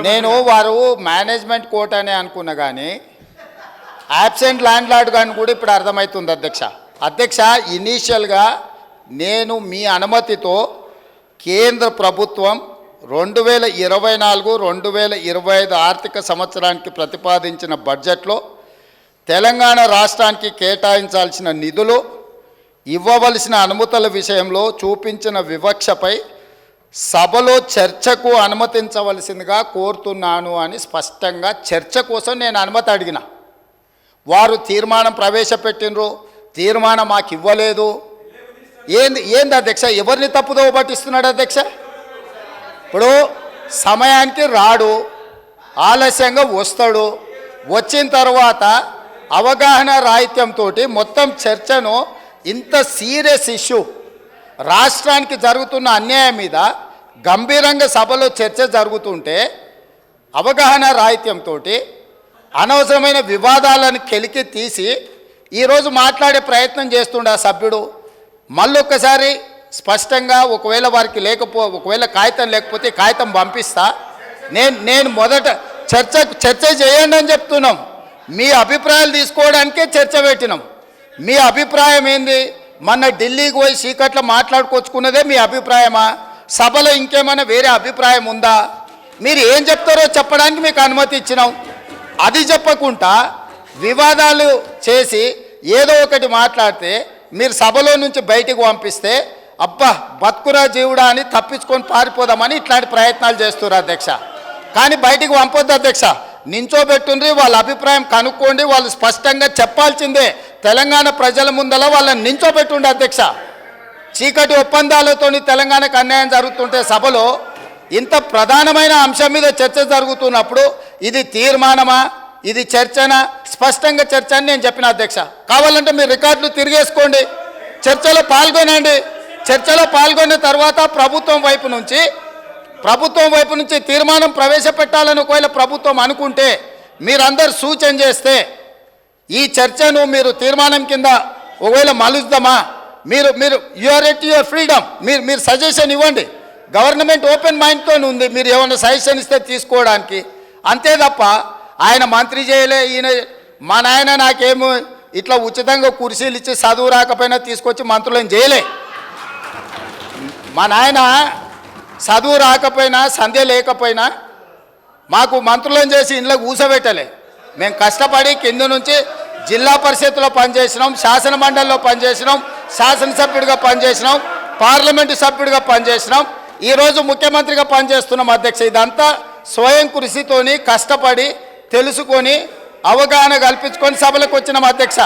నేను వారు management quota అనే అనుకున్నా కానీ యాబ్సెంట్ ల్యాండ్ లార్డ్ కానీ కూడా ఇప్పుడు అర్థమవుతుంది అధ్యక్ష. ఇనీషియల్గా నేను మీ అనుమతితో కేంద్ర ప్రభుత్వం 2024-2025 ఆర్థిక సంవత్సరానికి ప్రతిపాదించిన బడ్జెట్లో తెలంగాణ రాష్ట్రానికి కేటాయించాల్సిన నిధులు ఇవ్వవలసిన అనుమతుల విషయంలో చూపించిన వివక్షపై సభలో చర్చకు అనుమతించవలసిందిగా కోరుతున్నాను అని స్పష్టంగా చర్చ కోసం నేను అనుమతి అడిగిన. వారు తీర్మానం ప్రవేశపెట్టినరు, తీర్మానం మాకు ఇవ్వలేదు. ఏంది అధ్యక్ష? ఎవరిని తప్పుదోవ పట్టిస్తున్నాడు అధ్యక్ష? ఇప్పుడు సమయానికి రాడు, ఆలస్యంగా వస్తాడు, వచ్చిన తర్వాత అవగాహన రాహిత్యంతో మొత్తం చర్చను ఇంత సీరియస్ ఇష్యూ రాష్ట్రానికి జరుగుతున్న అన్యాయం మీద గంభీరంగా సభలో చర్చ జరుగుతుంటే అవగాహన రాహిత్యంతో అనవసరమైన వివాదాలను కెలికి తీసి ఈరోజు మాట్లాడే ప్రయత్నం చేస్తుండే ఆ సభ్యుడు. మళ్ళొక్కసారి స్పష్టంగా ఒకవేళ కాగితం లేకపోతే కాగితం పంపిస్తా. నేను మొదట చర్చ చేయండి అని చెప్తున్నాం. మీ అభిప్రాయాలు తీసుకోవడానికే చర్చ పెట్టినాం. మీ అభిప్రాయం ఏంది? మొన్న ఢిల్లీకి పోయి చీకట్లో మాట్లాడుకొచ్చుకున్నదే మీ అభిప్రాయమా? సభలో ఇంకేమైనా వేరే అభిప్రాయం ఉందా? మీరు ఏం చెప్తారో చెప్పడానికి మీకు అనుమతి ఇచ్చినాం. అది చెప్పకుండా వివాదాలు చేసి ఏదో ఒకటి మాట్లాడితే మీరు సభలో నుంచి బయటికి పంపిస్తే అబ్బా బతుకురా జీవుడా అని తప్పించుకొని పారిపోదామని ఇట్లాంటి ప్రయత్నాలు చేస్తున్నారు అధ్యక్ష. కానీ బయటికి పంపొద్దు అధ్యక్ష. నించోబెట్టుండ్రి, వాళ్ళ అభిప్రాయం కనుక్కోండి. వాళ్ళు స్పష్టంగా చెప్పాల్సిందే. తెలంగాణ ప్రజల ముందల వాళ్ళని నించోబెట్టుండే అధ్యక్ష. చీకటి ఒప్పందాలతో తెలంగాణకు అన్యాయం జరుగుతుంటే సభలో ఇంత ప్రధానమైన అంశం మీద చర్చ జరుగుతున్నప్పుడు ఇది తీర్మానమా, ఇది చర్చనా? స్పష్టంగా చర్చ అని నేను చెప్పిన అధ్యక్ష. కావాలంటే మీరు రికార్డులు తిరిగేసుకోండి, చర్చలో పాల్గొనండి. చర్చలో పాల్గొన్న తర్వాత ప్రభుత్వం వైపు నుంచి తీర్మానం ప్రవేశపెట్టాలని ఒకవేళ ప్రభుత్వం అనుకుంటే మీరందరూ సూచన చేస్తే ఈ చర్చను మీరు తీర్మానం కింద ఒకవేళ మలుద్దామా? మీరు యూఆర్ ఎట్ యువర్ ఫ్రీడమ్. మీరు సజెషన్ ఇవ్వండి. గవర్నమెంట్ ఓపెన్ మైండ్తో ఉంది. మీరు ఏమైనా సజెషన్ ఇస్తే తీసుకోవడానికి, అంతే తప్ప ఆయన మంత్రి చేయలే, ఈయన మా నాయన నాకేమో ఇట్లా ఉచితంగా కుర్చీలు ఇచ్చి చదువు రాకపోయినా తీసుకొచ్చి మంత్రులను చేయలే. మా నాయన చదువు రాకపోయినా సంధ్య లేకపోయినా మాకు మంత్రులను చేసి ఇంట్లో కూర్చోబెట్టలే. మేము కష్టపడి కింద నుంచి జిల్లా పరిషత్లో పనిచేసినాం, శాసన మండలిలో పనిచేసినాం, శాసనసభ్యుడిగా పనిచేసినాం, పార్లమెంటు సభ్యుడిగా పనిచేసినాం, ఈరోజు ముఖ్యమంత్రిగా పనిచేస్తున్నాం అధ్యక్ష. ఇదంతా స్వయం కృషితోని కష్టపడి తెలుసుకొని అవగాహన కల్పించుకొని సభలకు వచ్చినాం అధ్యక్ష.